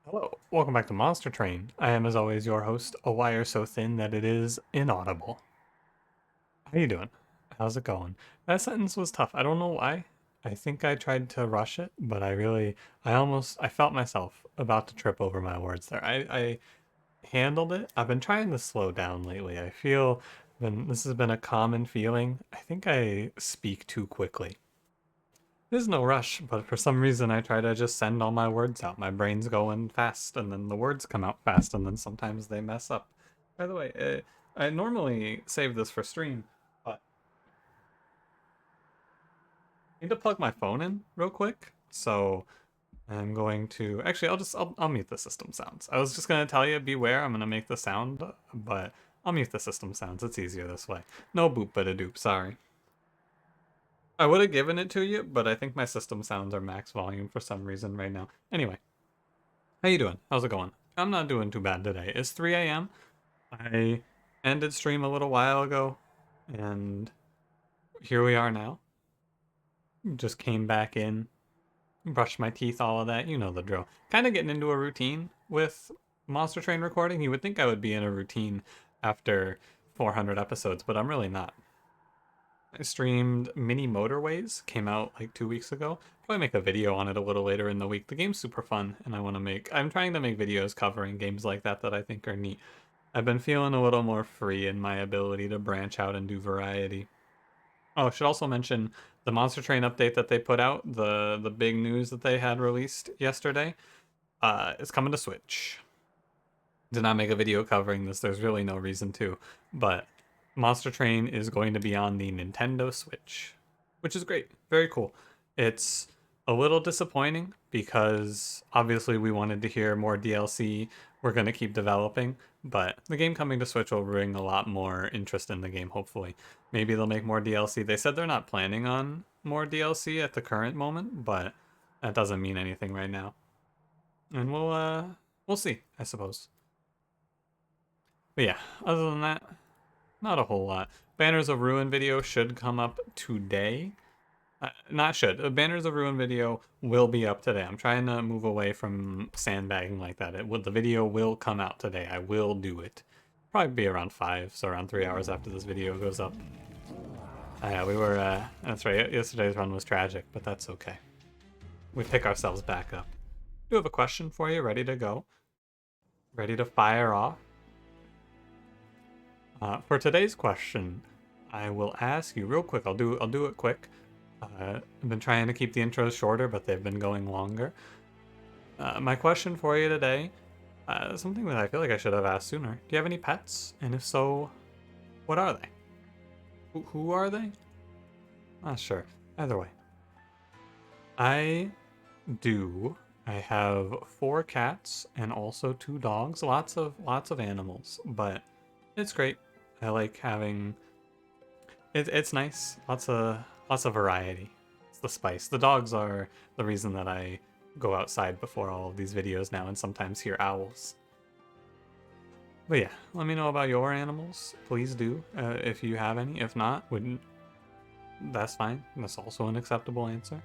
Hello, welcome back to Monster Train. I am, as always, your host, a wire so thin that it is inaudible. How you doing? How's it going? That sentence was tough. I don't know why. I think I tried to rush it, but I felt myself about to trip over my words there. I handled it. I've been trying to slow down lately. This has been a common feeling. I think I speak too quickly. There's no rush, but for some reason I try to just send all my words out. My brain's going fast, and then the words come out fast, and then sometimes they mess up. By the way, I normally save this for stream, but I need to plug my phone in real quick. So I'm going to actually I'll mute the system sounds. I was just gonna tell you beware. I'm gonna make the sound, but I'll mute the system sounds. It's easier this way. No boop but a doop. Sorry. I would have given it to you, but I think my system sounds are max volume for some reason right now. Anyway. How you doing? How's it going? I'm not doing too bad today. It's 3 a.m. I ended stream a little while ago, and here we are now. Just came back in, brushed my teeth, all of that. You know the drill. Kind of getting into a routine with Monster Train recording. You would think I would be in a routine after 400 episodes, but I'm really not. I streamed Mini Motorways, came out like 2 weeks ago. Probably make a video on it a little later in the week. The game's super fun, and I'm trying to make videos covering games like that I think are neat. I've been feeling a little more free in my ability to branch out and do variety. Oh, I should also mention the Monster Train update that they put out, the big news that they had released yesterday, is coming to Switch. Did not make a video covering this, there's really no reason to, but Monster Train is going to be on the Nintendo Switch, which is great. Very cool. It's a little disappointing because obviously we wanted to hear more DLC. We're going to keep developing, but the game coming to Switch will bring a lot more interest in the game, hopefully. Maybe they'll make more DLC. They said they're not planning on more DLC at the current moment, but that doesn't mean anything right now. And we'll see, I suppose. But yeah, other than that, not a whole lot. Banners of Ruin video should come up today. Not should. A Banners of Ruin video will be up today. I'm trying to move away from sandbagging like that. The video will come out today. I will do it. Probably be around 5, so around 3 hours after this video goes up. Yeah, that's right. Yesterday's run was tragic, but that's okay. We pick ourselves back up. I do have a question for you, ready to go. Ready to fire off. For today's question, I will ask you real quick. I'll do it quick. I've been trying to keep the intros shorter, but they've been going longer. My question for you today, something that I feel like I should have asked sooner. Do you have any pets? And if so, what are they? Who are they? Not sure. Either way. I do. I have 4 cats and also 2 dogs. Lots of animals, but it's great. I like having it's nice. Lots of variety. It's the spice. The dogs are the reason that I go outside before all of these videos now and sometimes hear owls. But yeah, let me know about your animals. Please do, if you have any. If not, that's fine. That's also an acceptable answer.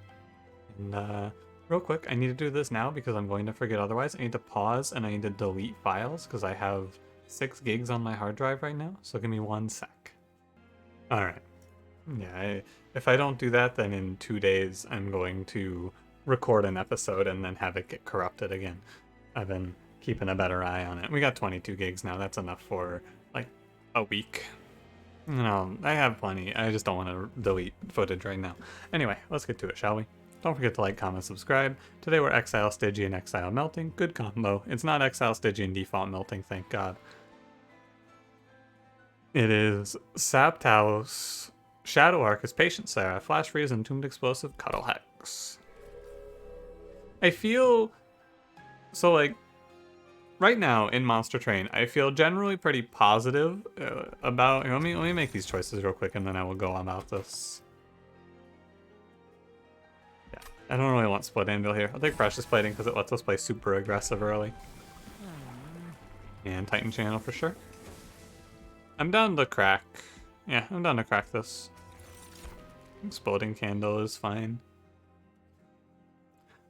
And real quick, I need to do this now because I'm going to forget otherwise. I need to pause and I need to delete files because I have 6 gigs on my hard drive right now. So give me 1 sec. All right. Yeah, if I don't do that, then in 2 days I'm going to record an episode and then have it get corrupted again. I've been keeping a better eye on it. We got 22 gigs now. That's enough for like a week. No, I have plenty. I just don't want to delete footage right now. Anyway, let's get to it, shall we? Don't forget to like, comment, subscribe. Today we're Exile Stygian, Exile Melting. Good combo. It's not Exile Stygian default melting, thank God. It is Sap Talos, Shadow Arc is Patient Sarah, Flash Freeze, Entombed Explosive, Cuddle Hex. I feel so like right now in Monster Train, I feel generally pretty positive about. Let me make these choices real quick, and then I will go about this. Yeah, I don't really want Split Anvil here. I'll take Precious Plating because it lets us play super aggressive early. And Titan Channel for sure. I'm down to crack. Yeah, I'm down to crack this. Exploding Candle is fine.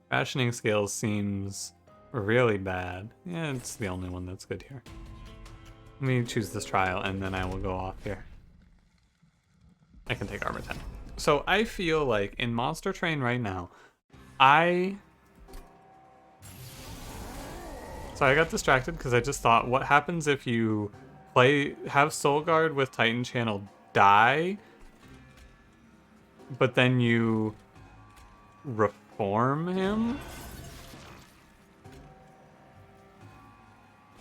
Rationing Scales seems really bad. Yeah, it's the only one that's good here. Let me choose this trial, and then I will go off here. I can take armor 10. So I feel like in Monster Train right now, So I got distracted because I just thought, what happens if you have Soul Guard with Titan Channel die, but then you reform him?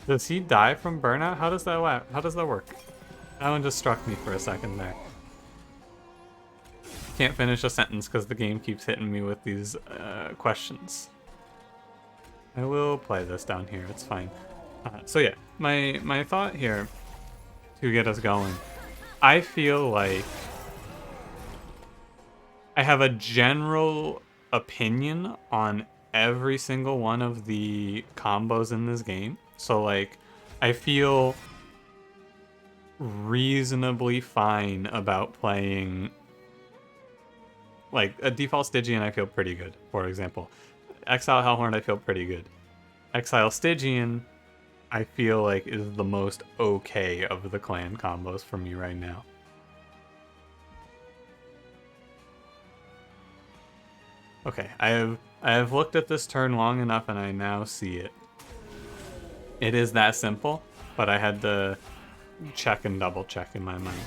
Does he die from burnout? How does that work? That one just struck me for a second there. Can't finish a sentence because the game keeps hitting me with these questions. I will play this down here, it's fine. So yeah, my thought here to get us going, I feel like I have a general opinion on every single one of the combos in this game. So like, I feel reasonably fine about playing like a default Stygian. I feel pretty good, for example. Exile Hellhorn, I feel pretty good. Exile Stygian, I feel like is the most okay of the clan combos for me right now. Okay, I have looked at this turn long enough and I now see it. It is that simple, but I had to check and double check in my mind.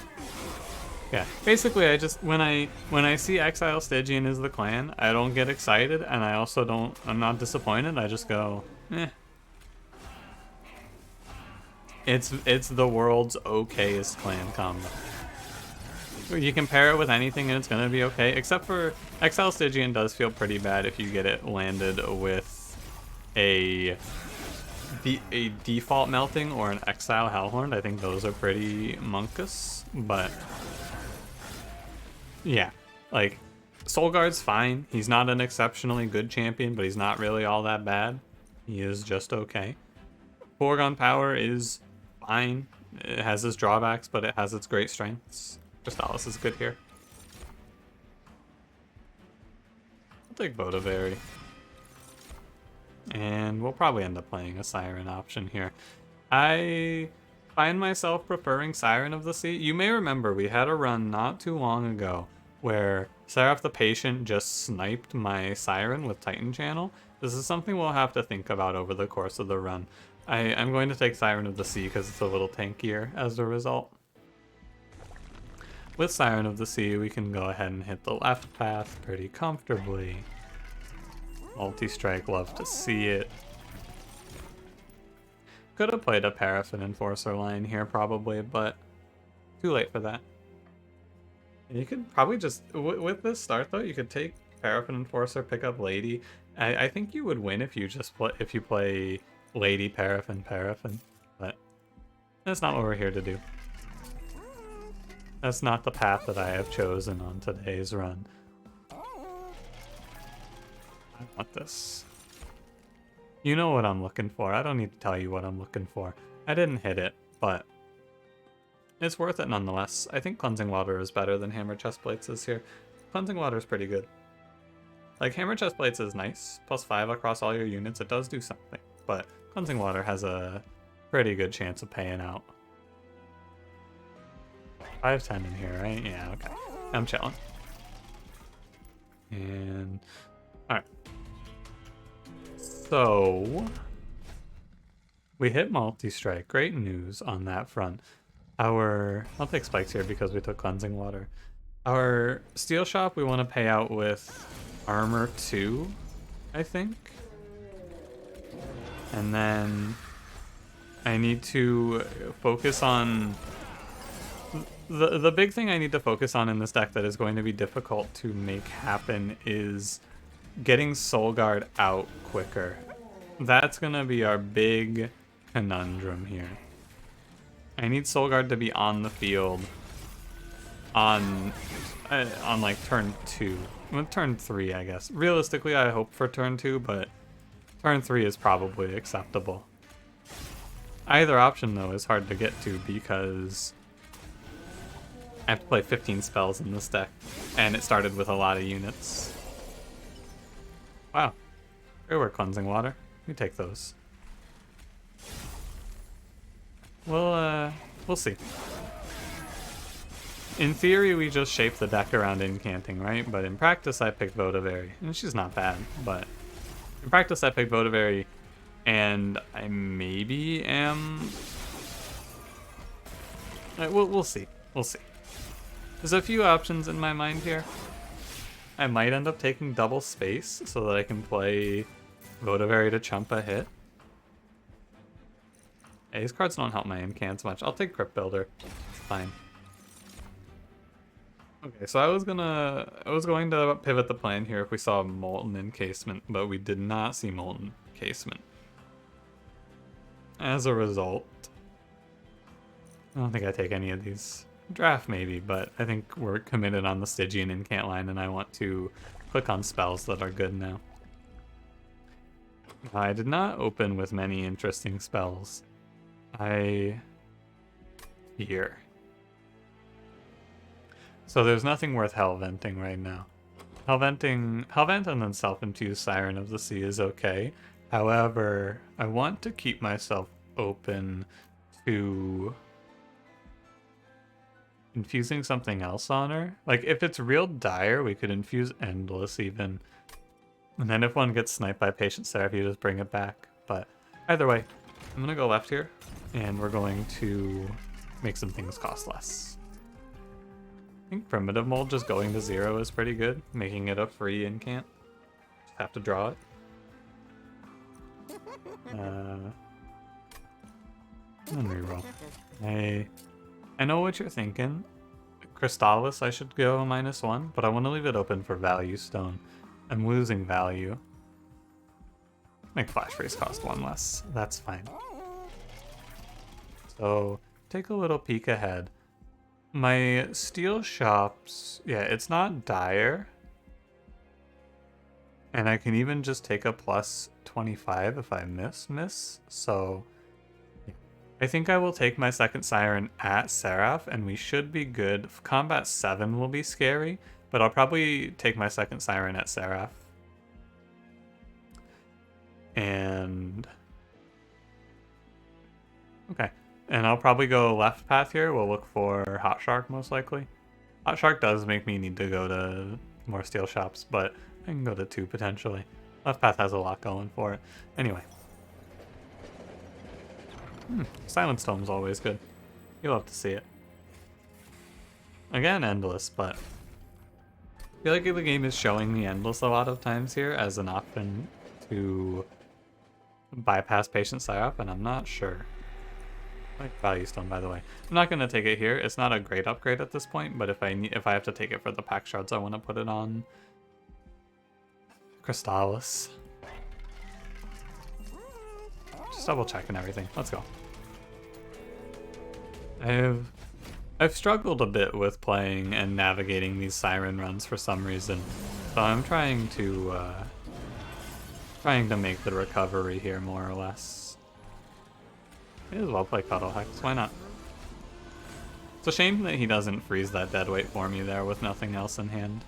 Yeah, basically I just, when I see Exile Stygian is the clan, I don't get excited, and I'm not disappointed, I just go, eh. It's the world's okayest clan combo. You can pair it with anything and it's gonna be okay, except for Exile Stygian does feel pretty bad if you get it landed with a default melting or an Exile Hellhorn. I think those are pretty monkus, but yeah, like Soul Guard's fine. He's not an exceptionally good champion, but he's not really all that bad. He is just okay. Foregone Power is fine. It has its drawbacks, but it has its great strengths. Crystallis is good here. I'll take Vodavary. And we'll probably end up playing a Siren option here. I find myself preferring Siren of the Sea. You may remember we had a run not too long ago where Seraph the Patient just sniped my Siren with Titan Channel. This is something we'll have to think about over the course of the run. I'm going to take Siren of the Sea because it's a little tankier as a result. With Siren of the Sea, we can go ahead and hit the left path pretty comfortably. Multi-strike, love to see it. Could have played a Paraffin Enforcer line here probably, but too late for that. And you could probably just, with this start though, you could take Paraffin Enforcer, pick up Lady. I think you would win if you just play Lady, Paraffin, but that's not what we're here to do. That's not the path that I have chosen on today's run. I want this. You know what I'm looking for. I don't need to tell you what I'm looking for. I didn't hit it, but it's worth it nonetheless. I think Cleansing Water is better than Hammer Chestplates is here. Cleansing Water is pretty good. Like, Hammer Chestplates is nice. +5 across all your units. It does do something, but Cleansing Water has a pretty good chance of paying out. 5-10 in here, right? Yeah, okay. I'm chilling. And alright. So we hit multi-strike. Great news on that front. I'll take spikes here because we took Cleansing Water. Our Steel Shop we want to pay out with Armor 2, I think. And then I need to focus on the big thing I need to focus on in this deck that is going to be difficult to make happen is getting Soul Guard out quicker. That's going to be our big conundrum here. I need Soul Guard to be on the field on like turn 2. Well, turn 3, I guess. Realistically, I hope for turn 2, but turn 3 is probably acceptable. Either option, though, is hard to get to because I have to play 15 spells in this deck, and it started with a lot of units. Wow. Great work, Cleansing Water. We take those. We'll see. In theory, we just shape the deck around incanting, right? But in practice, I picked Votavary, and she's not bad. But in practice, I picked Votavary, and I maybe am. We'll see. We'll see. There's a few options in my mind here. I might end up taking double space so that I can play Votavary to chump a hit. Yeah, these cards don't help my incants much. I'll take Crypt Builder. It's fine. Okay, so I was going to pivot the plan here if we saw Molten Encasement, but we did not see Molten Encasement. As a result, I don't think I take any of these. Draft maybe, but I think we're committed on the Stygian Incant line, and I want to click on spells that are good now. I did not open with many interesting spells. Here. So there's nothing worth Hellventing right now. Hellvent and then Self-Infused Siren of the Sea is okay. However, I want to keep myself open to infusing something else on her. Like, if it's real dire, we could infuse Endless even. And then if one gets sniped by Patient Seraph, you just bring it back. But either way, I'm gonna go left here, and we're going to make some things cost less. I think Primitive Mold just going to 0 is pretty good, making it a free incant. Just have to draw it. And reroll. I know what you're thinking. Crystallis, I should go -1, but I want to leave it open for Value Stone. I'm losing value. Make Flash Freeze cost 1 less. That's fine. So, take a little peek ahead. My steel shops, yeah, it's not dire. And I can even just take a +25 if I miss. So, I think I will take my second Siren at Seraph, and we should be good. Combat 7 will be scary, but I'll probably take my second Siren at Seraph. And okay. And I'll probably go left path here. We'll look for Hot Shark most likely. Hot Shark does make me need to go to more steel shops, but I can go to 2 potentially. Left path has a lot going for it. Anyway. Silent Stone's always good. You'll have to see it. Again, Endless, but I feel like the game is showing me Endless a lot of times here as an option to bypass Patient Seraph, and I'm not sure. I like Value Stone, by the way. I'm not going to take it here. It's not a great upgrade at this point, but if I have to take it for the pack shards, I want to put it on Crystallis. Just double checking everything. Let's go. I've struggled a bit with playing and navigating these Siren runs for some reason, so I'm trying to make the recovery here more or less. May as well play Cuddle Hex, why not? It's a shame that he doesn't freeze that deadweight for me there with nothing else in hand.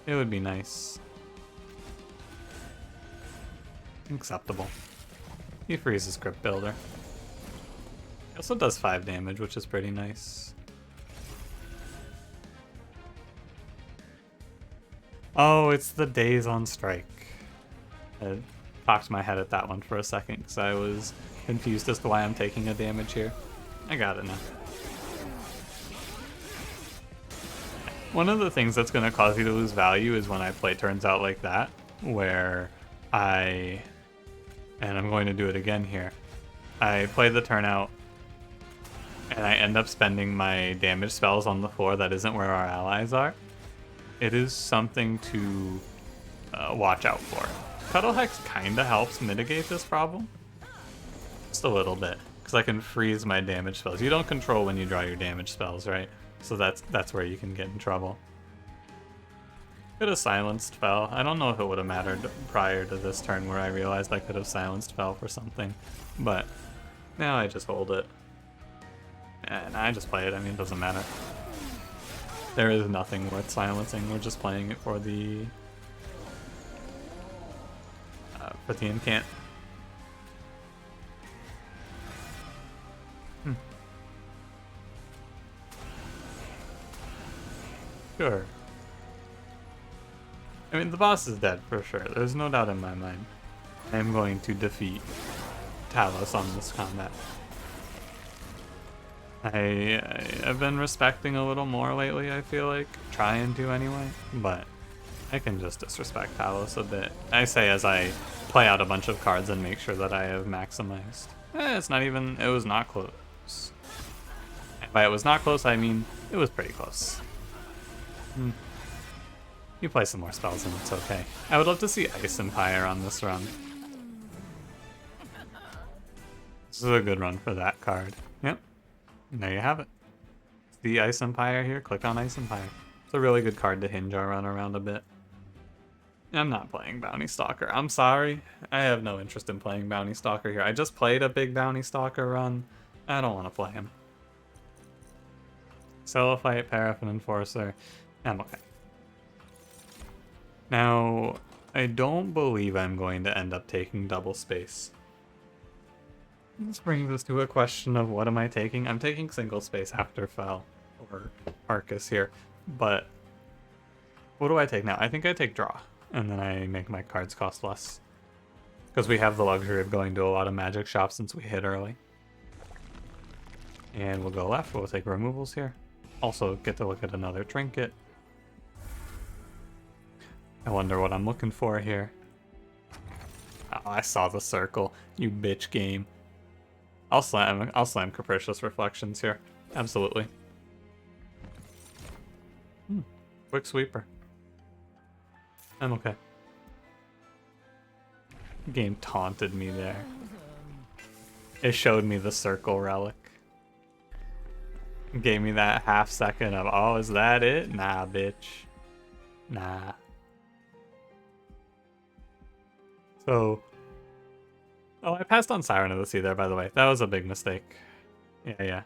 It would be nice. Acceptable. He freezes Crypt Builder. He also does 5 damage, which is pretty nice. Oh, it's the Days on Strike. I popped my head at that one for a second because I was confused as to why I'm taking a damage here. I got it now. One of the things that's going to cause you to lose value is when I play turns out like that, where and I'm going to do it again here, I play the turnout and I end up spending my damage spells on the floor that isn't where our allies are. It is something to watch out for. Cuddle Hex kind of helps mitigate this problem. Just a little bit, because I can freeze my damage spells. You don't control when you draw your damage spells, right? So that's where you can get in trouble. Could have silenced Fel. I don't know if it would have mattered prior to this turn where I realized I could have silenced Fel for something, but now I just hold it. And I just play it. I mean, it doesn't matter. There is nothing worth silencing. We're just playing it for the incant. sure. I mean, the boss is dead for sure. There's no doubt in my mind. I am going to defeat Talos on this combat. I've been respecting a little more lately, I feel like. Trying to anyway, but I can just disrespect Talos a bit. I say as I play out a bunch of cards and make sure that I have maximized. It's not even, it was not close. And by it was not close, I mean it was pretty close. You play some more spells and it's okay. I would love to see Ice Empire on this run. This is a good run for that card. Yep. And there you have it. The Ice Empire here. Click on Ice Empire. It's a really good card to hinge our run around a bit. I'm not playing Bounty Stalker. I'm sorry. I have no interest in playing Bounty Stalker here. I just played a big Bounty Stalker run. I don't want to play him. Cellophite, Paraffin Enforcer. I'm okay. Now, I don't believe I'm going to end up taking double space. This brings us to a question of what am I taking? I'm taking single space after Fel, or Arcus here, but what do I take now? I think I take draw, and then I make my cards cost less. Because we have the luxury of going to a lot of magic shops since we hit early. And we'll go left, we'll take removals here. Also get to look at another trinket. I wonder what I'm looking for here. Oh, I saw the circle, you bitch game. I'll slam Capricious Reflections here. Absolutely. Quick sweeper. I'm okay. Game taunted me there. It showed me the circle relic. Gave me that half second of, oh, is that it? Nah, bitch. Nah. So... Oh, I passed on Siren of the Sea there, by the way. That was a big mistake. Yeah.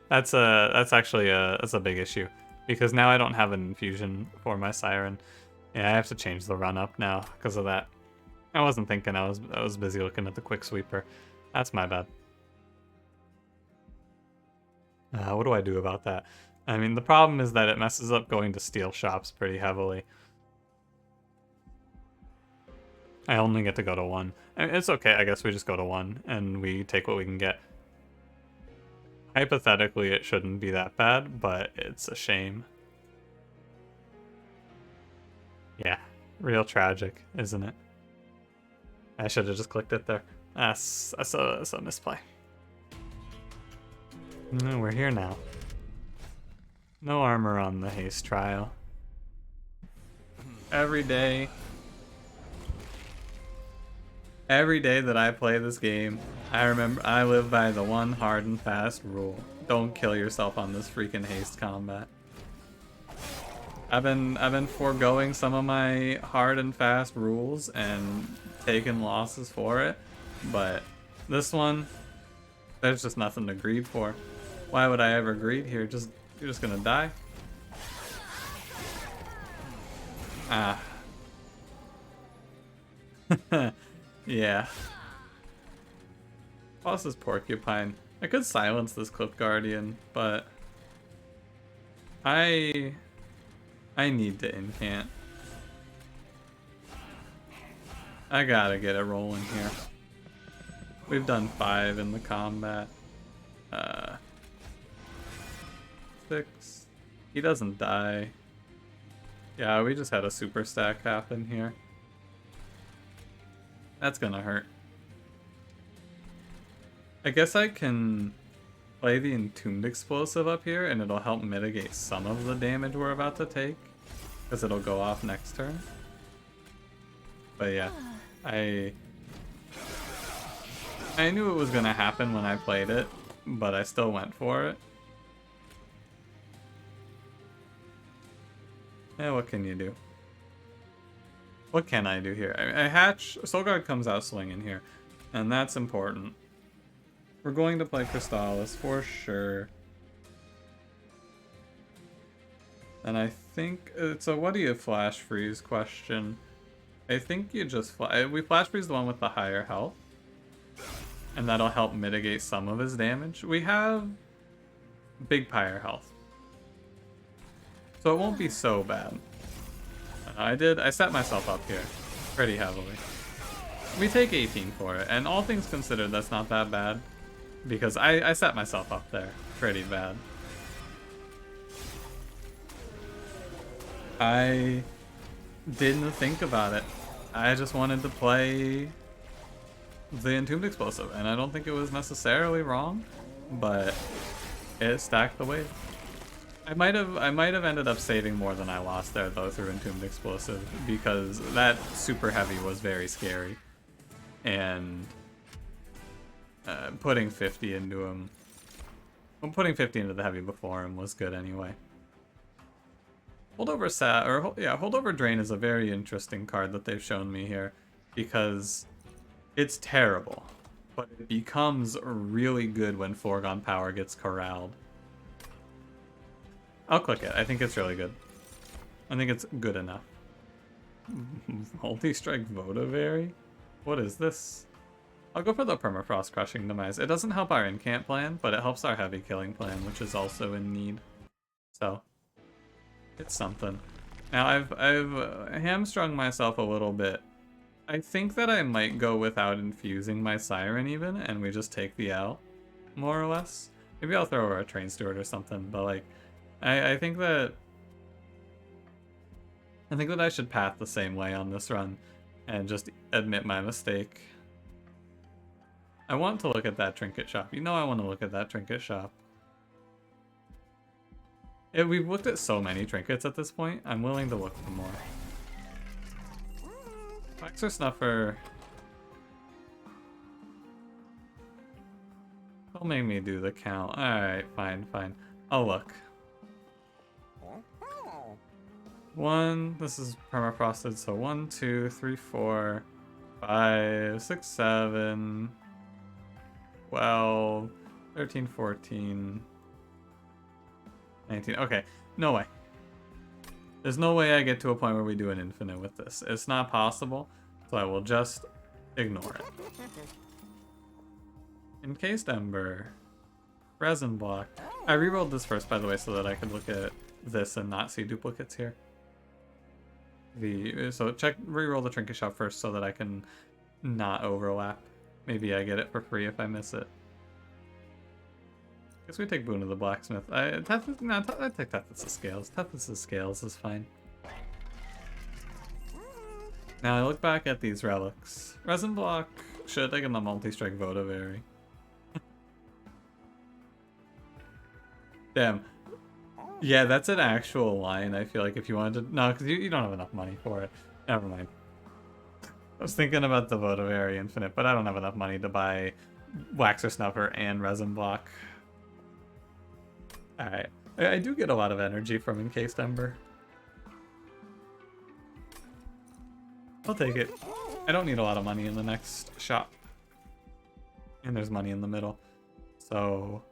That's actually that's a big issue because now I don't have an infusion for my Siren. Yeah, I have to change the run up now because of that. I wasn't thinking. I was busy looking at the quick sweeper. That's my bad. What do I do about that? I mean, the problem is that it messes up going to steel shops pretty heavily. I only get to go to one. I mean, it's okay, I guess we just go to one, and we take what we can get. Hypothetically, it shouldn't be that bad, but it's a shame. Yeah, real tragic, isn't it? I should have just clicked it there. That's a misplay. No, we're here now. No armor on the haste trial. Every day that I play this game, I remember I live by the one hard and fast rule. Don't kill yourself on this freaking haste combat. I've been foregoing some of my hard and fast rules and taking losses for it, but this one, there's just nothing to greed for. Why would I ever greed here? You're just gonna die. Ah. Yeah. Boss is Porcupine. I could silence this Clip Guardian, but I need to incant. I gotta get it rolling here. We've done 5 in the combat. 6. He doesn't die. Yeah, we just had a super stack happen here. That's gonna hurt. I guess I can play the Entombed Explosive up here and it'll help mitigate some of the damage we're about to take. Because it'll go off next turn. But yeah, I knew it was gonna happen when I played it, but I still went for it. Yeah, what can you do? What can I do here? I hatch, Soulguard comes out swinging here, and that's important. We're going to play Crystallis for sure. And I think it's a what do you flash freeze question. I think you just we flash freeze the one with the higher health, and that'll help mitigate some of his damage. We have big pyre health. So it won't be so bad. I set myself up here pretty heavily. We take 18 for it, and all things considered, that's not that bad. Because I set myself up there pretty bad. I didn't think about it. I just wanted to play the Entombed Explosive, and I don't think it was necessarily wrong, but it stacked the wave. I might have ended up saving more than I lost there though through Entombed Explosive, because that super heavy was very scary, and putting 50 into him, well, putting 50 into the heavy before him was good anyway. Holdover Drain is a very interesting card that they've shown me here, because it's terrible, but it becomes really good when Foregone Power gets corralled. I'll click it. I think it's really good. I think it's good enough. Multi-strike Vodavary? What is this? I'll go for the Permafrost Crushing Demise. It doesn't help our Incant plan, but it helps our heavy killing plan, which is also in need. So, it's something. Now, I've hamstrung myself a little bit. I think that I might go without infusing my Siren even, and we just take the L, more or less. Maybe I'll throw over a Train Steward or something, but like, I think that I should path the same way on this run and just admit my mistake. I want to look at that trinket shop. You know I want to look at that trinket shop. We've looked at so many trinkets at this point. I'm willing to look for more. Waxer Snuffer. Don't make me do the count. Alright, fine. I'll look. This is permafrosted, so 1, 2, 3, 4, 5, 6, 7, 12, 13, 14, 19. Okay, no way. There's no way I get to a point where we do an infinite with this. It's not possible, so I will just ignore it. Encased Ember. Resin Block. I rerolled this first, by the way, so that I could look at this and not see duplicates here. So reroll the trinket shop first so that I can not overlap. Maybe I get it for free if I miss it. Guess we take Boon of the Blacksmith. I take Tethys' Scales. Tethys' Scales is fine. Now I look back at these relics. Resin Block should have taken the multi-strike Vodavary. Damn. Yeah, that's an actual line, I feel like, if you wanted to... No, because you don't have enough money for it. Never mind. I was thinking about the Vodavary Infinite, but I don't have enough money to buy Waxer Snuffer and Resin Block. Alright. I do get a lot of energy from Encased Ember. I'll take it. I don't need a lot of money in the next shop. And there's money in the middle. So...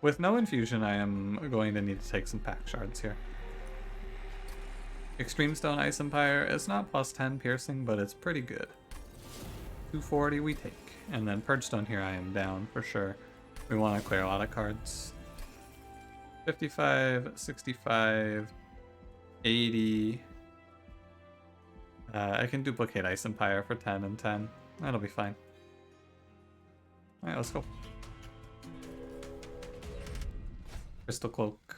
with no infusion, I am going to need to take some pack shards here. Extreme Stone Ice Empire is not plus 10 piercing, but it's pretty good. 240 we take. And then Purge Stone here I am down for sure. We want to clear a lot of cards. 55, 65, 80. I can duplicate Ice Empire for 10 and 10. That'll be fine. Alright, let's go. Crystal Cloak.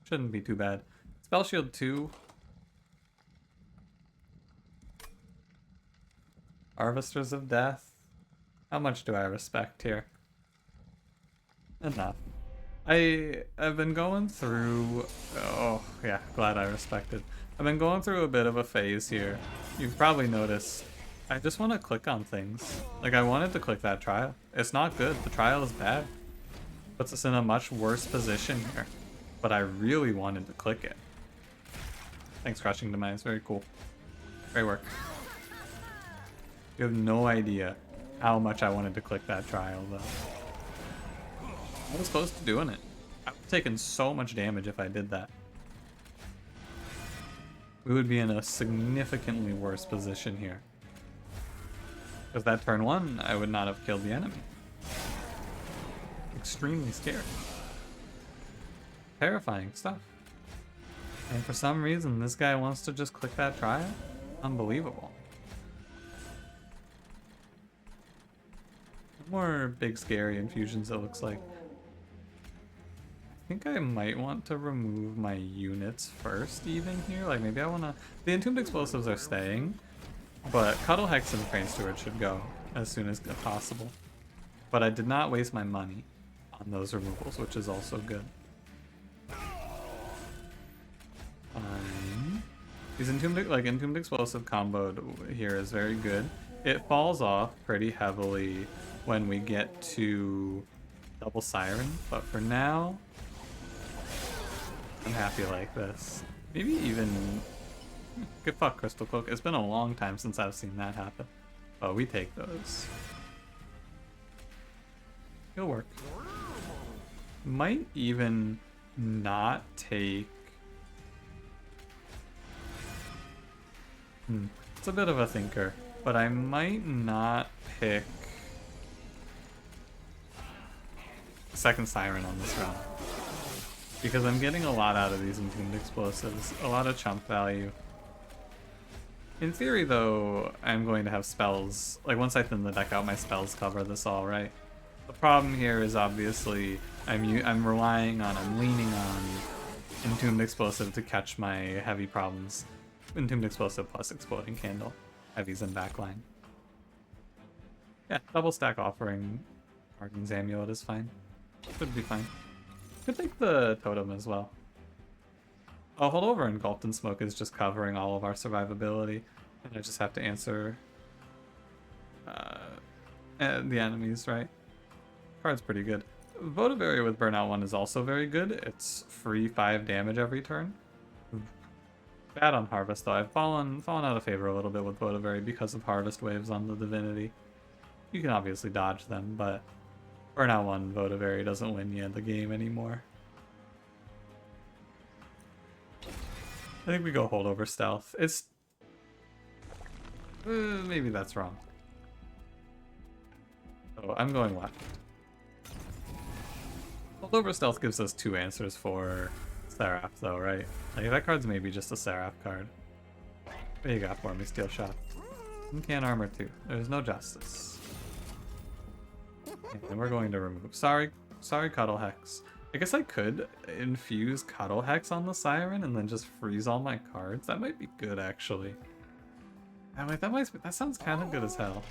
Shouldn't be too bad. Spell Shield 2. Harvesters of Death. How much do I respect here? Enough. I've been going through... oh, yeah, glad I respected. I've been going through a bit of a phase here. You've probably noticed. I just want to click on things. Like, I wanted to click that trial. It's not good. The trial is bad. Puts us in a much worse position here. But I really wanted to click it. Thanks, Crushing Demise. Very cool. Great work. You have no idea how much I wanted to click that trial, though. I was close to doing it. I would have taken so much damage if I did that. We would be in a significantly worse position here. Because that turn 1, I would not have killed the enemy. Extremely scary. Terrifying stuff. And for some reason, this guy wants to just click that trial? Unbelievable. More big scary infusions, it looks like. I think I might want to remove my units first, even here. Like, maybe I want to... The Entombed Explosives are staying, but Cuddle Hex and Train Steward should go as soon as possible. But I did not waste my money on those removals, which is also good. These Entombed Explosive combo here is very good. It falls off pretty heavily when we get to Double Siren, but for now, I'm happy like this. Maybe even... Good fuck, Crystal Cloak. It's been a long time since I've seen that happen. But we take those. It'll work. Might even not take... It's a bit of a thinker, but I might not pick second Siren on this round. Because I'm getting a lot out of these Entombed Explosives, a lot of chump value. In theory though, I'm going to have spells, like once I thin the deck out, my spells cover this all, right? The problem here is obviously I'm leaning on Entombed Explosive to catch my heavy problems. Entombed Explosive plus Exploding Candle. Heavies in backline. Yeah, double stack offering Arden's Amulet is fine. Should be fine. Could take the Totem as well. Oh, Holdover Engulfed in Smoke is just covering all of our survivability. And I just have to answer the enemies, right? Card's pretty good. Votive Area with Burnout 1 is also very good. It's free 5 damage every turn. Bad on Harvest though. I've fallen out of favor a little bit with Votive Area because of Harvest Waves on the Divinity. You can obviously dodge them, but Burnout 1 Votive Area doesn't win you the game anymore. I think we go Holdover Stealth. It's... maybe that's wrong. So I'm going left. Holdover Stealth gives us 2 answers for Seraph though, right? Like that card's maybe just a Seraph card. What do you got for me, Steel Shot? Incant Armor 2. There's no justice. And we're going to remove. Sorry Cuddle Hex. I guess I could infuse Cuddle Hex on the Siren and then just freeze all my cards. That might be good, actually. That sounds kind of good as hell.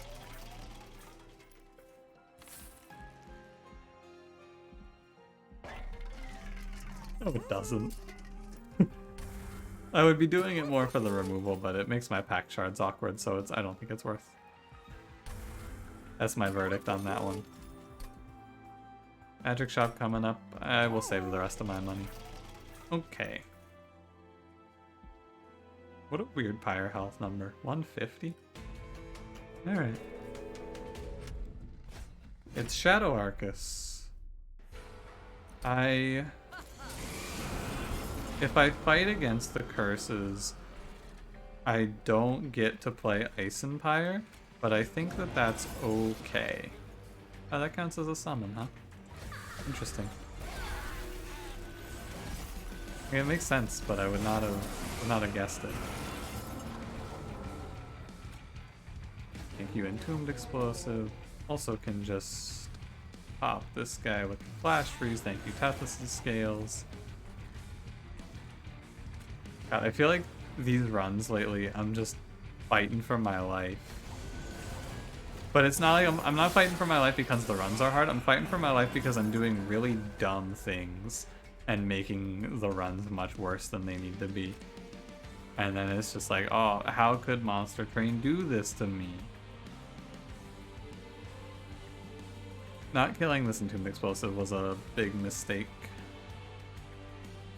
No, it doesn't. I would be doing it more for the removal, but it makes my pack shards awkward, so I don't think it's worth. That's my verdict on that one. Magic Shop coming up. I will save the rest of my money. Okay. What a weird Pyre health number. 150? Alright. It's Shadow Arcus. If I fight against the curses, I don't get to play Ice Empire, but I think that that's okay. Oh, that counts as a summon, huh? Interesting. I mean, it makes sense, but I would not have guessed it. Thank you, Entombed Explosive. Also can just pop this guy with the Flash Freeze. Thank you, Tethys' Scales. God, I feel like these runs lately, I'm just fighting for my life. But it's not like I'm not fighting for my life because the runs are hard. I'm fighting for my life because I'm doing really dumb things and making the runs much worse than they need to be. And then it's just like, oh, how could monstertrain do this to me? Not killing this Entombed Explosive was a big mistake.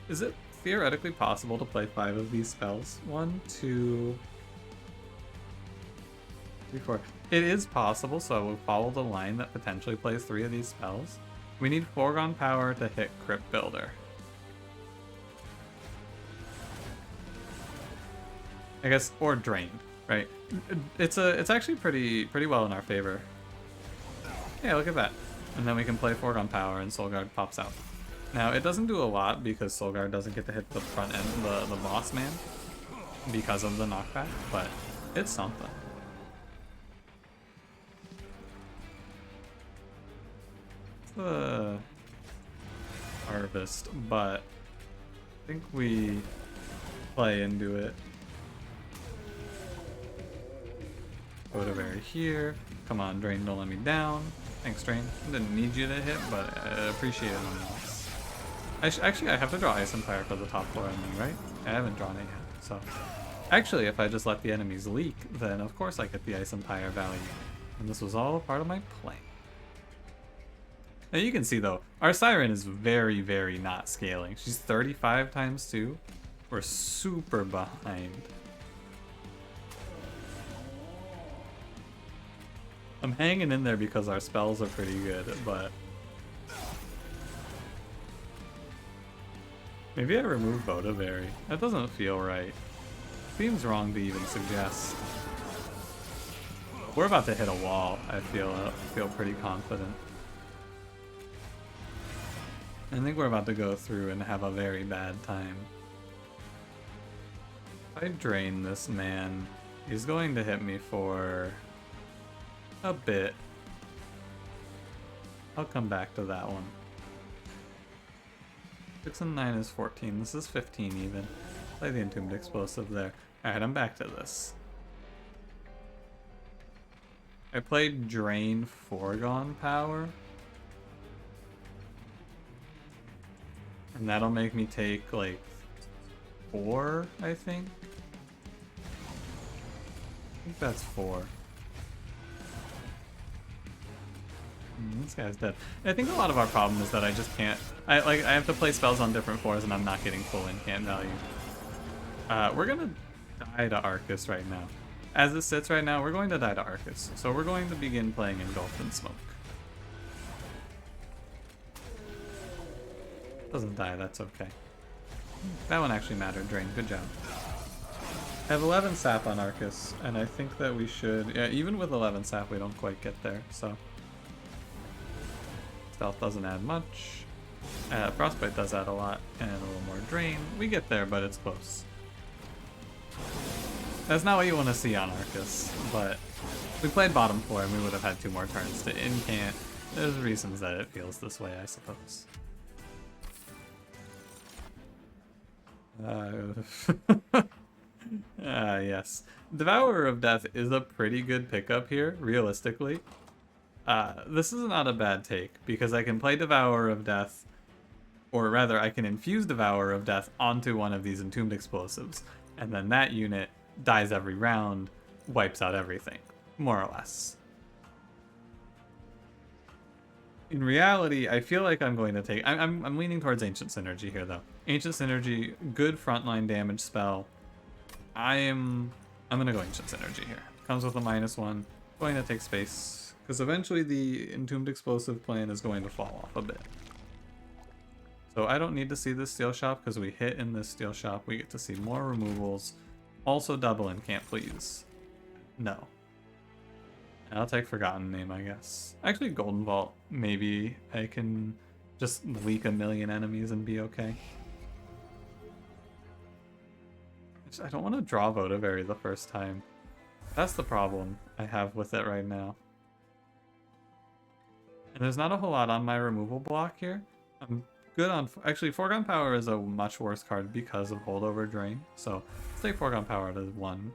Is it theoretically possible to play 5 of these spells? 1, 2, 3, 4. It is possible, so I will follow the line that potentially plays 3 of these spells. We need Foregone Power to hit Crypt Builder. I guess, or Drain, right? It's actually pretty well in our favor. Yeah, look at that. And then we can play Foregone Power and Soul Guard pops out. Now, it doesn't do a lot because Solgar doesn't get to hit the front end, the boss man, because of the knockback, but it's something. The harvest, but I think we play into it. Go to very here. Come on, Drain, don't let me down. Thanks, Drain. Didn't need you to hit, but I appreciate it nonetheless. Actually, I have to draw Ice Empire for the top floor enemy, right? I haven't drawn it yet, so. Actually, if I just let the enemies leak, then of course I get the Ice Empire value. And this was all part of my plan. Now you can see though, our Siren is very, very not scaling. She's 35 times 2. We're super behind. I'm hanging in there because our spells are pretty good, but maybe I remove Votivary. That doesn't feel right. Seems wrong to even suggest. We're about to hit a wall. I feel pretty confident. I think we're about to go through and have a very bad time. If I drain this man, he's going to hit me for a bit. I'll come back to that one. 6 and 9 is 14. This is 15 even. Play the Entombed Explosive there. Alright, I'm back to this. I played Drain Foregone Power. And that'll make me take like 4, I think. I think that's 4. This guy's dead. I think a lot of our problem is that I just can't. I have to play spells on different floors, and I'm not getting full incant value. We're gonna die to Arcus right now. As it sits right now, we're going to die to Arcus. So we're going to begin playing Engulfed in Smoke. Doesn't die, that's okay. That one actually mattered. Drain, good job. I have 11 sap on Arcus, and I think that we should. Yeah, even with 11 sap, we don't quite get there. So stealth doesn't add much. Frostbite does add a lot, and a little more drain. We get there, but it's close. That's not what you want to see on Arcus, but we played bottom floor, and we would have had 2 more turns to incant. There's reasons that it feels this way, I suppose. Yes. Devourer of Death is a pretty good pickup here, realistically. This is not a bad take, because I can play Devourer of Death, or rather, I can infuse Devourer of Death onto one of these Entombed Explosives, and then that unit dies every round, wipes out everything, more or less. In reality, I feel like I'm going to take. I'm leaning towards Ancient Synergy here, though. Ancient Synergy, good frontline damage spell. I'm gonna go Ancient Synergy here. Comes with a -1. Going to take space because eventually the Entombed Explosive plan is going to fall off a bit. So I don't need to see this Steel Shop because we hit in this Steel Shop. We get to see more removals. Also double incant, please. No. I'll take Forgotten Name, I guess. Actually, Golden Vault, maybe I can just leak a million enemies and be okay. I don't want to draw Votivary the first time. That's the problem I have with it right now. And there's not a whole lot on my removal block here. I'm good on... Actually, Foregone Power is a much worse card because of Holdover Drain. So let's take Foregone Power to 1.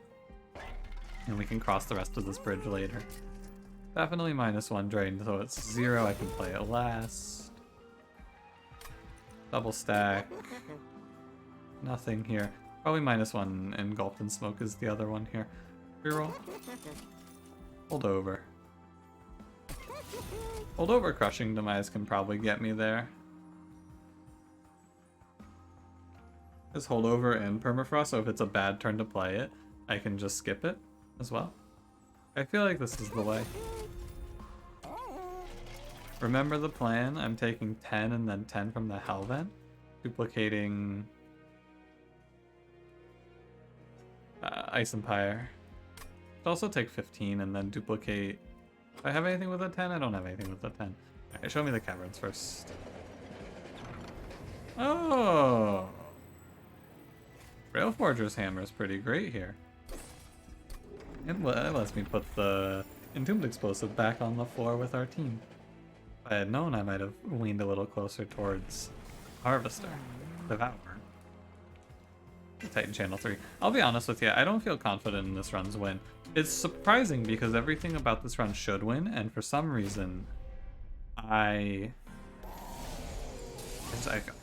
And we can cross the rest of this bridge later. Definitely -1 drain, so it's 0. I can play it last. Double stack. Nothing here. Probably -1 Engulfed in Smoke is the other one here. Reroll. Hold over. Hold over Crushing Demise can probably get me there. There's Holdover and Permafrost, so if it's a bad turn to play it, I can just skip it as well. I feel like this is the way. Remember the plan? I'm taking 10 and then 10 from the Hellvent. Duplicating Ice Empire. I'll also take 15 and then duplicate. Do I have anything with a 10? I don't have anything with a 10. Alright, show me the caverns first. Oh! Railforger's hammer is pretty great here. It lets me put the Entombed Explosive back on the floor with our team. If I had known, I might have leaned a little closer towards Harvester. Devour. Titan Channel 3. I'll be honest with you, I don't feel confident in this run's win. It's surprising because everything about this run should win, and for some reason, I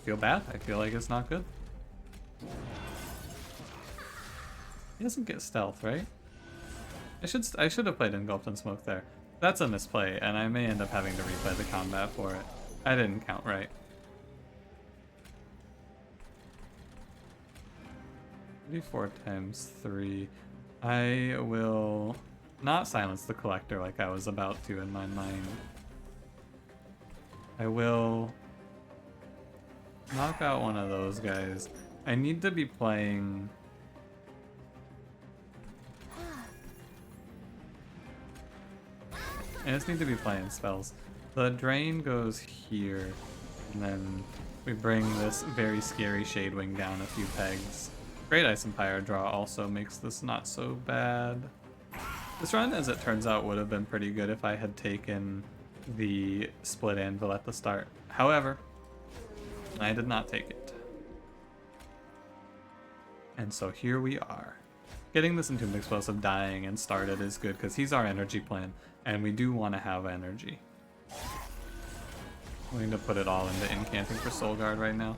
feel bad. I feel like it's not good. He doesn't get stealth, right? I should have played Engulfed in Smoke there. That's a misplay, and I may end up having to replay the combat for it. I didn't count right. 34 times 3. I will not silence the Collector like I was about to in my mind. I will knock out one of those guys. I need to be playing... I just need to be playing spells. The drain goes here, and then we bring this very scary Shadewing down a few pegs. Great Ice Empire draw also makes this not so bad. This run, as it turns out, would have been pretty good if I had taken the Split Anvil at the start. However, I did not take it. And so here we are. Getting this Entombed Explosive dying and started is good because he's our energy plan, and we do want to have energy. I'm going to put it all into incanting for Soul Guard right now.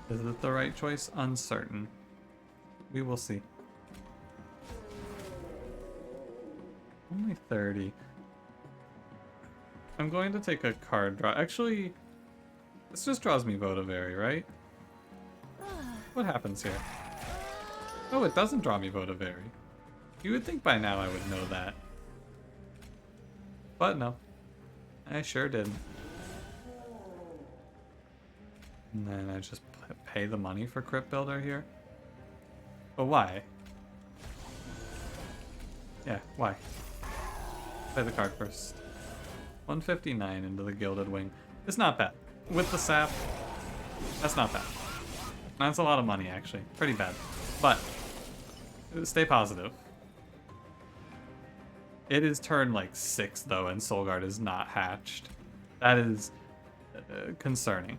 Is it the right choice? Uncertain. We will see. Only 30. I'm going to take a card draw. Actually, this just draws me Votavary, right? What happens here? Oh, it doesn't draw me Votavary. You would think by now I would know that. But no. I sure didn't. And then I just pay the money for Crypt Builder here. But why? Yeah, why? Play the card first. 159 into the Gilded Wing. It's not bad. With the sap, that's not bad. That's a lot of money, actually. Pretty bad. But, stay positive. It is turn like 6 though, and Soul Guard is not hatched. That is concerning.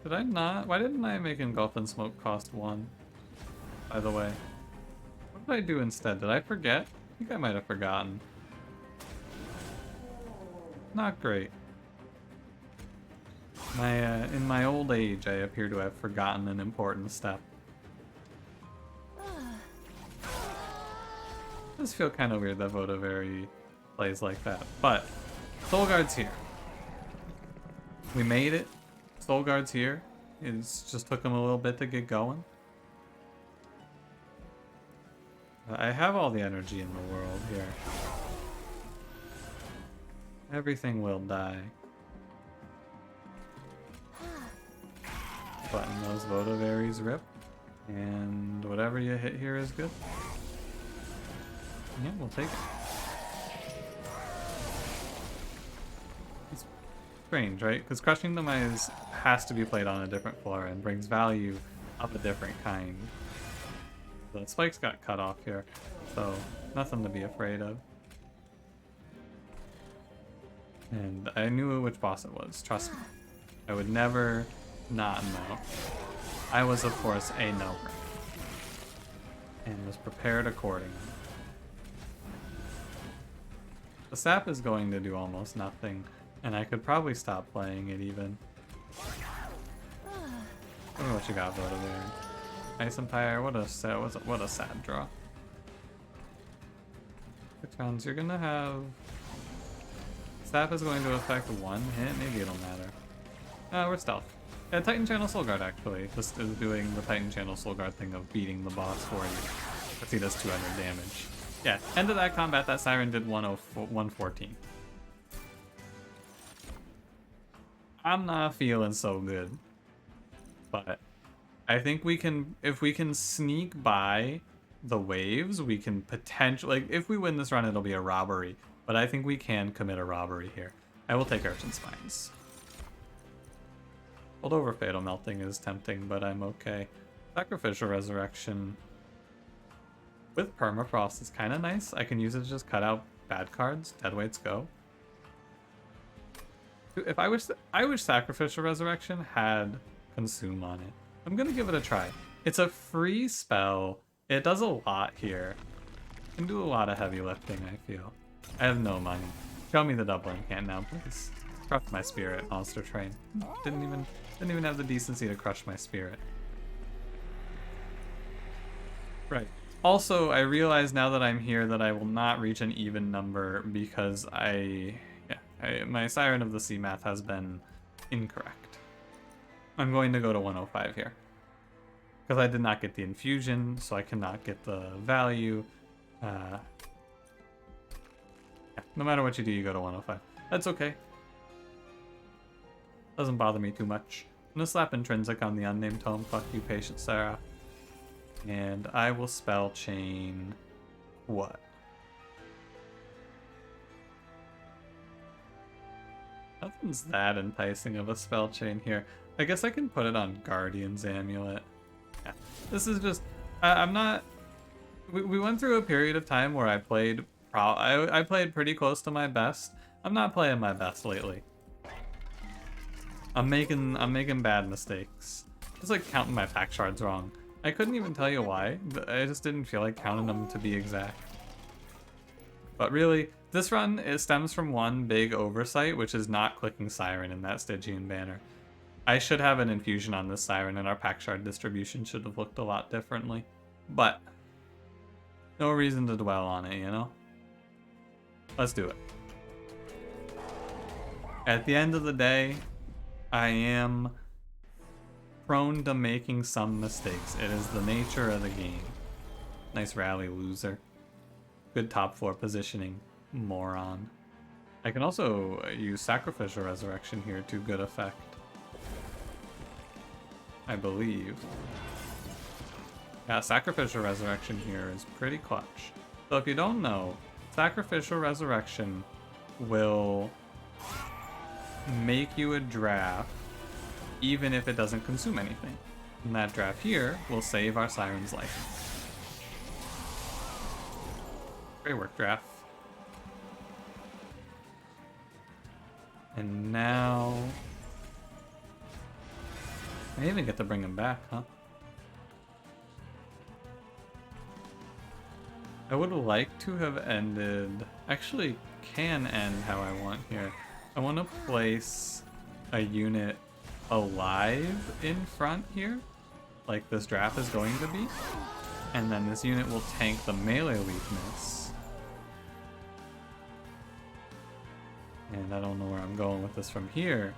Did I not? Why didn't I make Engulf and Smoke cost 1? By the way. What did I do instead? Did I forget? I think I might have forgotten. Not great. In my old age, I appear to have forgotten an important step. It does feel kind of weird that Votavary plays like that, but Soul Guard's here. We made it. Soul Guard's here. It just took him a little bit to get going. I have all the energy in the world here. Everything will die. Button those Votavaries rip. And whatever you hit here is good. Yeah, we'll take it. It's strange, right? Because Crushing Demise has to be played on a different floor and brings value of a different kind. The spikes got cut off here, so nothing to be afraid of. And I knew which boss it was, trust me. I would never not know. I was, of course, a knower. And was prepared accordingly. The sap is going to do almost nothing, and I could probably stop playing it even. Tell me what you got, Votavary. Ice Empire, what a sad draw. 6 rounds, you're gonna have... Sap is going to affect 1 hit, maybe it'll matter. We're stealth. Yeah, Titan Channel Soul Guard actually. This is doing the Titan Channel Soul Guard thing of beating the boss for you. Let's see, does 200 damage. Yeah, end of that combat, that Siren did 114. I'm not feeling so good. But I think we can, if we can sneak by the waves, we can potentially, like, if we win this run, it'll be a robbery. but I think we can commit a robbery here. I will take Urchin Spines. Hold over Fatal Melting is tempting, but I'm okay. Sacrificial Resurrection with Permafrost is kind of nice. I can use it to just cut out bad cards. Deadweights go. If I wish Sacrificial Resurrection had Consume on it. I'm gonna give it a try. It's a free spell. It does a lot here. It can do a lot of heavy lifting, I feel. I have no money. Show me the double incant now, please. Crush my spirit, monster train. Didn't even have the decency to crush my spirit. Right. Also, I realize now that I'm here that I will not reach an even number because my Siren of the Sea math has been incorrect. I'm going to go to 105 here. Because I did not get the infusion, so I cannot get the value. Yeah, no matter what you do, you go to 105. That's okay. Doesn't bother me too much. I'm gonna slap Intrinsic on the Unnamed Tome. Fuck you, Patient Sarah. And I will spell chain what? Nothing's that enticing of a spell chain here. I guess I can put it on Guardian's Amulet. Yeah. This is just... I'm not... We went through a period of time where I played... I played pretty close to my best. I'm not playing my best lately. I'm making bad mistakes. Just like counting my pack shards wrong. I couldn't even tell you why. I just didn't feel like counting them to be exact. But really, this run, it stems from one big oversight, which is not clicking Siren in that Stygian banner. I should have an infusion on this Siren, and our pack shard distribution should have looked a lot differently. But no reason to dwell on it, you know? Let's do it. At the end of the day, I am prone to making some mistakes. It is the nature of the game. Nice rally, loser. Good top 4 positioning, moron. I can also use Sacrificial Resurrection here to good effect. I believe. Yeah, Sacrificial Resurrection here is pretty clutch. So if you don't know, Sacrificial Resurrection will make you a draft even if it doesn't consume anything. And that draft here will save our Siren's life. Great work, draft. And now... I even get to bring him back, huh? I would like to have ended... Actually, can end how I want here. I want to place a unit alive in front here, like this draft is going to be. And then this unit will tank the melee weakness. And I don't know where I'm going with this from here,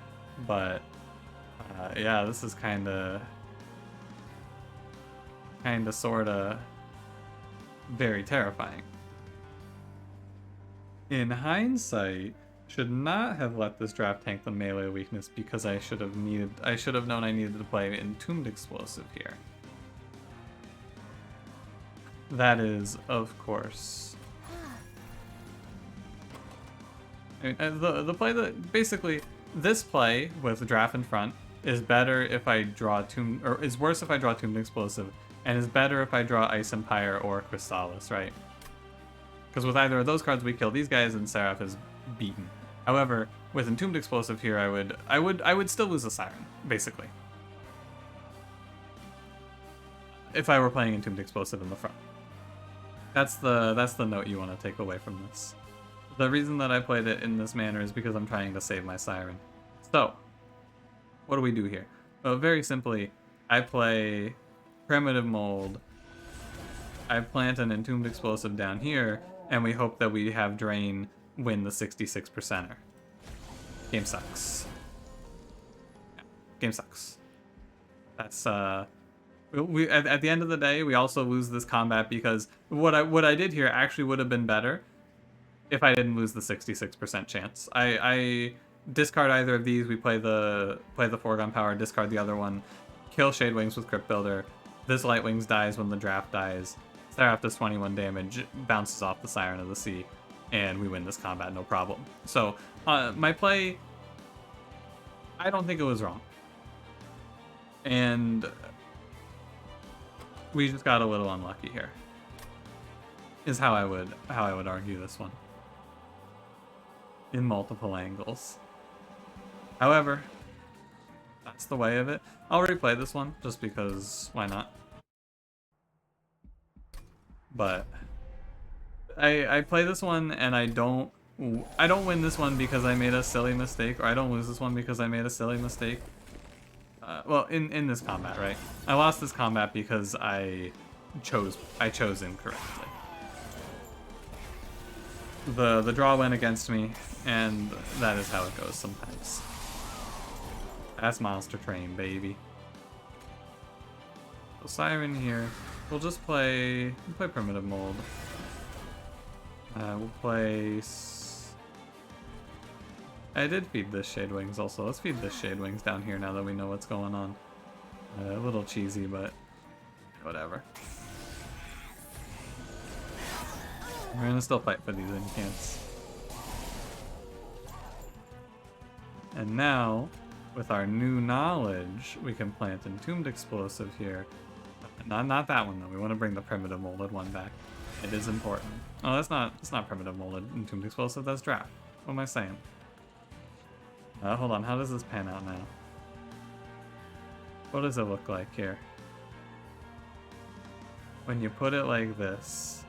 but yeah, this is kinda sorta very terrifying. In hindsight, should not have let this draft tank the melee weakness because I should have known I needed to play Entombed Explosive here. That is, of course. I mean, the play that basically this play with the draft in front is better if I draw or is worse if I draw Tombed Explosive, and is better if I draw Ice Empire or Crystallis, right? Because with either of those cards we kill these guys and Seraph is beaten. However, with Entombed Explosive here, I would still lose a Siren, basically. If I were playing Entombed Explosive in the front. That's the note you want to take away from this. The reason that I played it in this manner is because I'm trying to save my Siren. So, what do we do here? Well, very simply, I play Primitive Mold, I plant an Entombed Explosive down here, and we hope that we have Drain win the 66%er. Game sucks. Yeah, game sucks. That's we at the end of the day we also lose this combat because what I did here actually would have been better if I didn't lose the 66% chance. I discard either of these, we play the Foregone Power, discard the other one, kill Shadewings with Crypt Builder. This Lightwings dies when the draft dies. Seraph does 21 damage, bounces off the Siren of the Sea. and we win this combat no problem. So my play, I don't think it was wrong, and we just got a little unlucky here. Is how I would argue this one in multiple angles. However, that's the way of it. I'll replay this one just because why not? But I play this one and I don't win this one because I made a silly mistake, or I don't lose this one because I made a silly mistake. Well, in this combat, right? I lost this combat because I chose incorrectly. The draw went against me, and that is how it goes sometimes. That's monstertrain, baby. So Siren here. We'll just play primitive mold. We'll play. I did feed this Shade Wings also. Let's feed this Shade Wings down here now that we know what's going on. A little cheesy, but whatever. We're gonna still fight for these incants. And now, with our new knowledge, we can plant Entombed Explosive here. Not that one though. We want to bring the primitive molded one back. It is important. Oh, that's not primitive molded Entombed Explosive. That's draft. What am I saying? Hold on. How does this pan out now? What does it look like here? When you put it like this.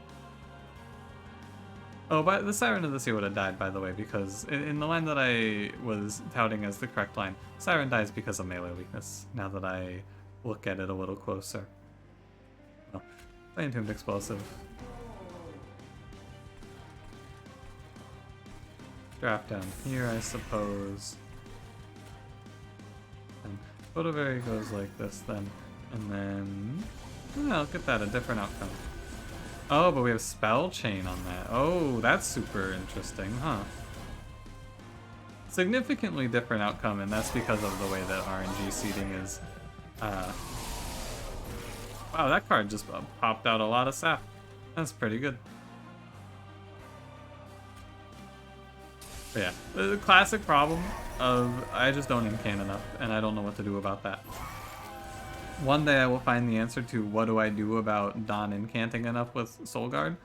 Oh, but the Siren of the Sea would have died, by the way, because in the line that I was touting as the correct line, Siren dies because of melee weakness, now that I look at it a little closer. Oh, play Entombed Explosive. Draft down here, I suppose. And Photoberry goes like this then. And then... oh, look at that, a different outcome. Oh, but we have Spell Chain on that. Oh, that's super interesting, huh? Significantly different outcome, and that's because of the way that RNG seeding is. Wow, that card just popped out a lot of sap. That's pretty good. But yeah, the classic problem of I just don't incant enough, and I don't know what to do about that. One day I will find the answer to what do I do about Don incanting enough with Soul Guard,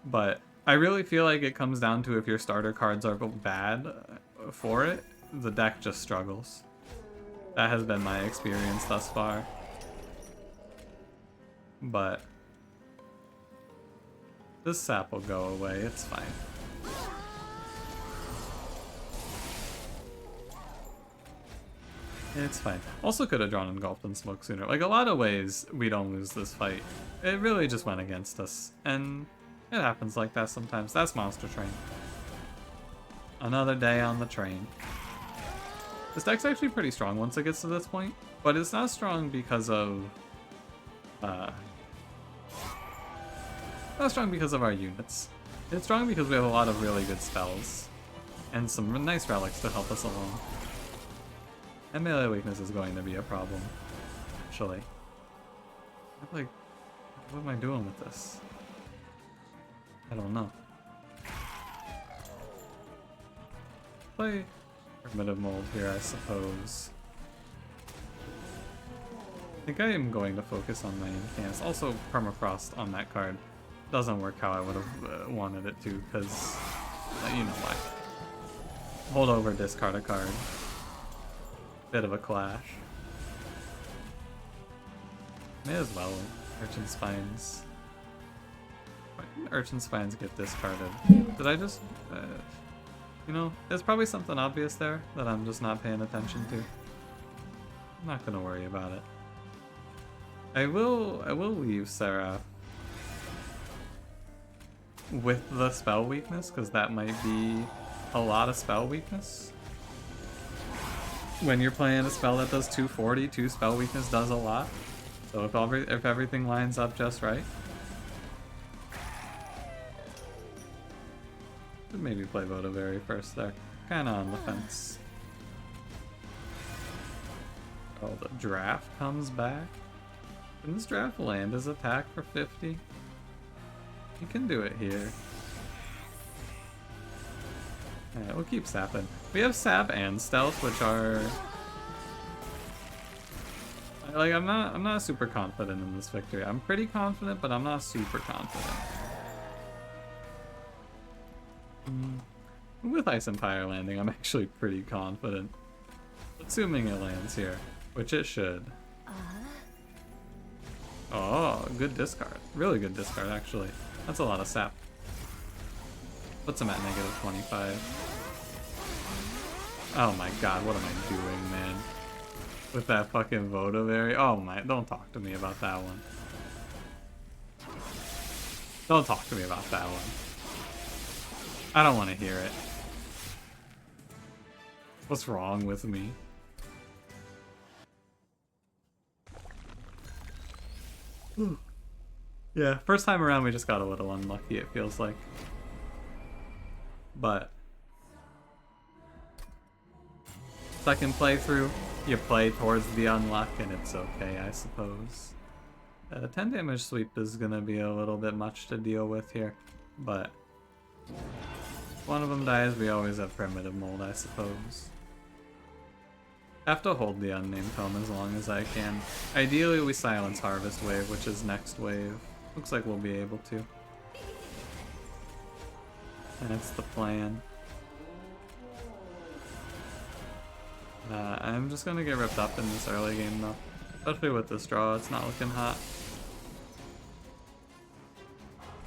but I really feel like it comes down to if your starter cards are bad for it, the deck just struggles. That has been my experience thus far. But this sap will go away, it's fine. It's fine. Also could have drawn Engulfed in Smoke sooner. Like, a lot of ways we don't lose this fight. It really just went against us. And it happens like that sometimes. That's monstertrain. Another day on the train. This deck's actually pretty strong once it gets to this point. But it's not strong because of... not strong because of our units. It's strong because we have a lot of really good spells. And some nice relics to help us along. And melee weakness is going to be a problem, actually. I'm like, what am I doing with this? I don't know. Play Primitive Mold here, I suppose. I think I am going to focus on my incants. Also, Permafrost on that card doesn't work how I would have wanted it to, because, you know why. Hold over, discard a card. Bit of a clash. May as well. Urchin Spines. Why didn't Urchin Spines get discarded? Did I just... you know, there's probably something obvious there that I'm just not paying attention to. I'm not gonna worry about it. I will leave Seraph with the spell weakness, because that might be a lot of spell weakness. When you're playing a spell that does 240, 2 spell weakness does a lot. So if everything lines up just right. Should maybe play Votivary first there. Kinda on the fence. Oh, the draft comes back. Can this draft land his attack for 50? You can do it here. Alright, we'll keep sapping. We have sap and stealth, which are... Like, I'm not super confident in this victory. I'm pretty confident, but I'm not super confident. With Ice Empire landing, I'm actually pretty confident. Assuming it lands here, which it should. Oh, good discard. Really good discard, actually. That's a lot of sap. Puts him at -25. Oh my god, what am I doing, man? With that fucking Votivary. Oh my, don't talk to me about that one. Don't talk to me about that one. I don't want to hear it. What's wrong with me? Yeah, first time around we just got a little unlucky, it feels like. But second playthrough, you play towards the unluck and it's okay, I suppose. 10 damage sweep is gonna be a little bit much to deal with here, but if one of them dies, we always have primitive mold, I suppose. I have to hold the unnamed tome as long as I can. Ideally, we silence Harvest Wave, which is next wave. Looks like we'll be able to. That's the plan. I'm just gonna get ripped up in this early game though. Especially with this draw, it's not looking hot.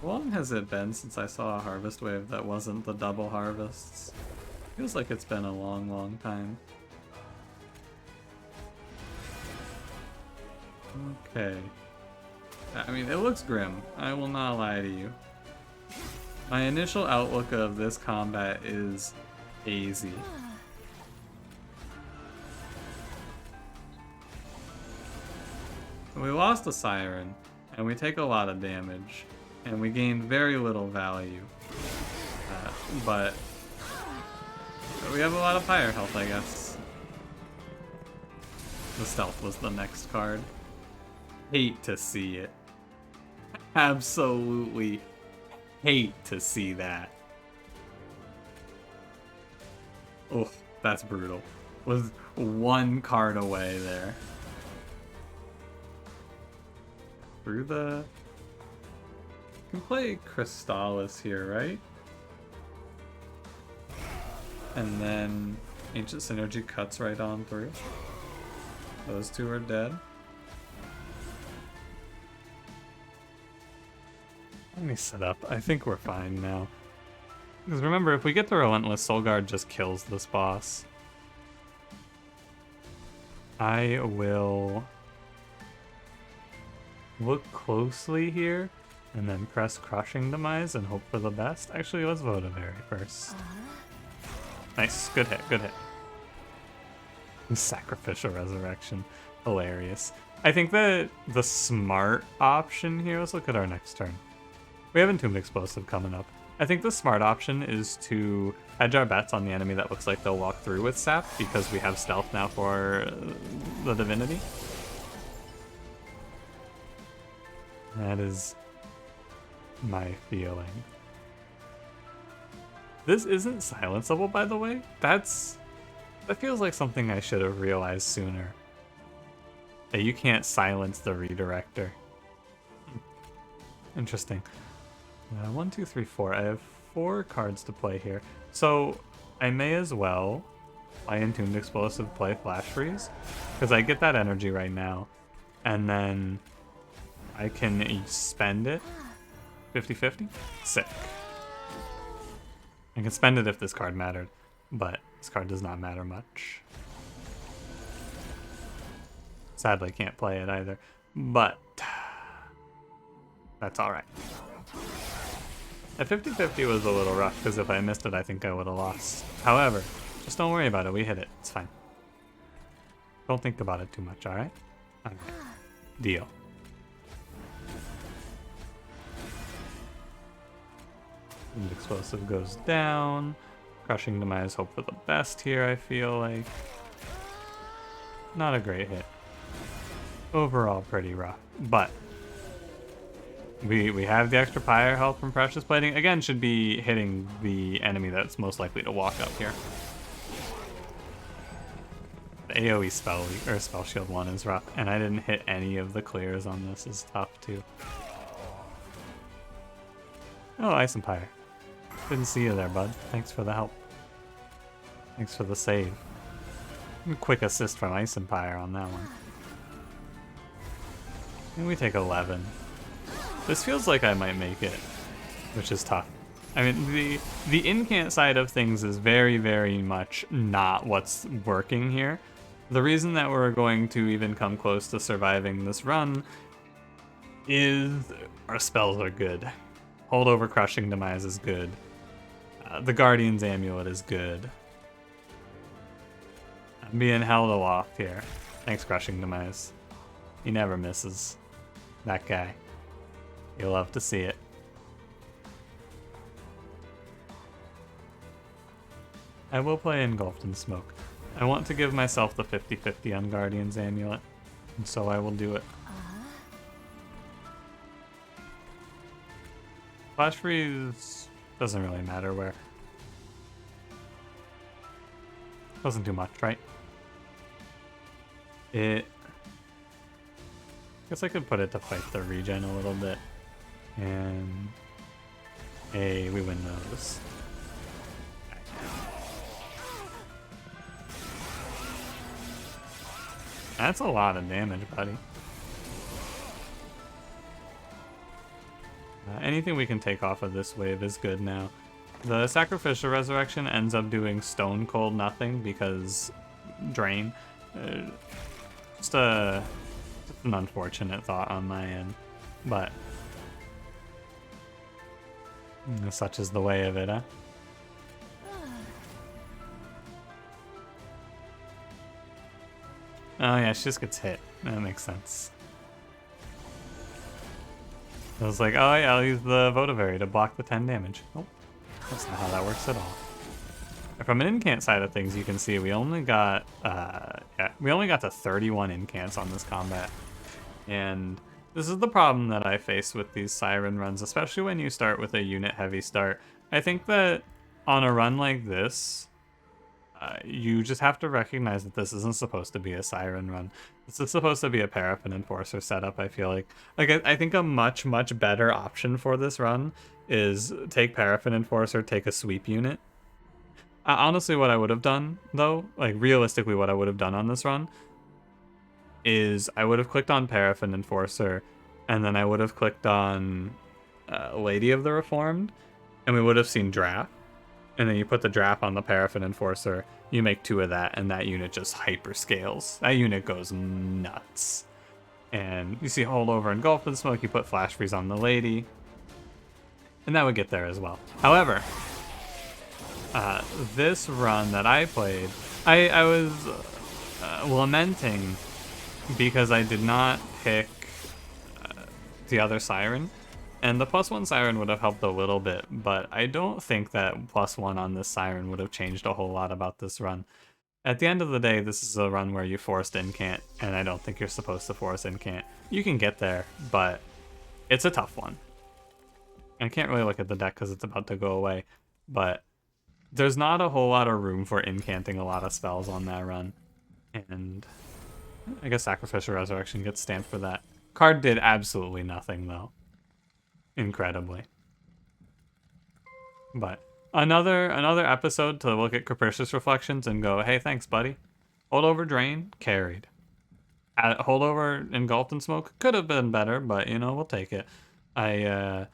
How long has it been since I saw a Harvest Wave that wasn't the double harvests? Feels like it's been a long time. Okay. I mean, it looks grim. I will not lie to you. My initial outlook of this combat is hazy. We lost a Siren, and we take a lot of damage, and we gained very little value. But we have a lot of fire health, I guess. The stealth was the next card. Hate to see it. Absolutely hate to see that. Oh, that's brutal. Was one card away there. Through the... You can play Crystallis here, right? And then Ancient Synergy cuts right on through. Those two are dead. Let me set up. I think we're fine now. Because remember, if we get the Relentless, Soulguard just kills this boss. I will look closely here and then press Crushing Demise and hope for the best. Actually, let's Votivary first. Nice. Good hit. Good hit. Sacrificial Resurrection. Hilarious. I think that the smart option here... Let's look at our next turn. We have Entombed Explosive coming up. I think the smart option is to hedge our bets on the enemy that looks like they'll walk through with Sap, because we have Stealth now for the Divinity. That is my feeling. This isn't silenceable, by the way. That feels like something I should have realized sooner. That you can't silence the redirector. Interesting. 1, 2, 3, 4. I have 4 cards to play here. So I may as well play Entombed Explosive, play Flash Freeze, because I get that energy right now. And then I can spend it 50-50. Sick. I can spend it if this card mattered, but this card does not matter much. Sadly, can't play it either, but that's alright. At 50-50 was a little rough, because if I missed it, I think I would have lost. However, just don't worry about it. We hit it. It's fine. Don't think about it too much, alright? Okay. Deal. And Explosive goes down. Crushing Demise, hope for the best here, I feel like. Not a great hit. Overall, pretty rough. But We have the extra pyre health from Precious Plating. Again, should be hitting the enemy that's most likely to walk up here. The AoE spell shield one is rough, and I didn't hit any of the clears on this. Is tough too. Oh, Ice Empire. Didn't see you there, bud. Thanks for the help. Thanks for the save. Quick assist from Ice Empire on that one. And we take 11. This feels like I might make it, which is tough. I mean, the incant side of things is very, very much not what's working here. The reason that we're going to even come close to surviving this run is our spells are good. Holdover Crushing Demise is good. The Guardian's Amulet is good. I'm being held aloft here. Thanks, Crushing Demise. He never misses. That guy. You'll love to see it. I will play Engulfed in Smoke. I want to give myself the 50-50 on Guardian's Amulet, and so I will do it. Flash Freeze doesn't really matter where. Doesn't do much, right? I guess I could put it to fight the regen a little bit. And hey, we win those. That's a lot of damage, buddy. Anything we can take off of this wave is good now. The Sacrificial Resurrection ends up doing Stone Cold nothing because Drain. Just an unfortunate thought on my end, but such is the way of it, huh? Oh yeah, she just gets hit. That makes sense. I was like, oh yeah, I'll use the Votavary to block the 10 damage. Oh, that's not how that works at all. From an incant side of things, you can see we only got to 31 incants on this combat. And this is the problem that I face with these Siren runs, especially when you start with a unit heavy start. I think that on a run like this, you just have to recognize that this isn't supposed to be a Siren run. This is supposed to be a Paraffin Enforcer setup, I feel like. I think a much, much better option for this run is take Paraffin Enforcer, take a sweep unit. Honestly, what I would have done, though, like realistically what I would have done on this run, is I would have clicked on Paraffin Enforcer, and then I would have clicked on Lady of the Reformed, and we would have seen Draft. And then you put the Draft on the Paraffin Enforcer, you make 2 of that, and that unit just hyper scales. That unit goes nuts. And you see Holdover Engulfed in Smoke, you put Flash Freeze on the Lady, and that would get there as well. However, this run that I played, I was lamenting because I did not pick the other Siren. And the +1 Siren would have helped a little bit, but I don't think that +1 on this Siren would have changed a whole lot about this run. At the end of the day, this is a run where you forced Incant, and I don't think you're supposed to force Incant. You can get there, but it's a tough one. I can't really look at the deck because it's about to go away, but there's not a whole lot of room for incanting a lot of spells on that run. And I guess Sacrificial Resurrection gets stamped for that. Card did absolutely nothing, though. Incredibly. But another episode to look at Capricious Reflections and go, hey, thanks, buddy. Holdover Drain, carried. Holdover Engulfed in Smoke could have been better, but, you know, we'll take it. I'm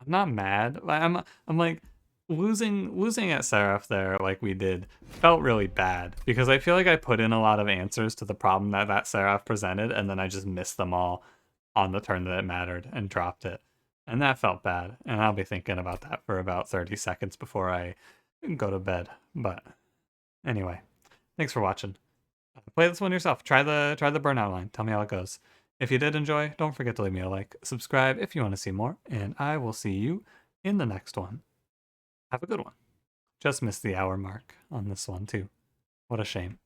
not mad. I'm like, losing at Seraph there like we did felt really bad because I feel like I put in a lot of answers to the problem that Seraph presented, and then I just missed them all on the turn that it mattered and dropped it. And that felt bad. And I'll be thinking about that for about 30 seconds before I go to bed. But anyway, thanks for watching. Play this one yourself. Try the burnout line. Tell me how it goes. If you did enjoy, don't forget to leave me a like. Subscribe if you want to see more, and I will see you in the next one. Have a good one. Just missed the hour mark on this one, too. What a shame.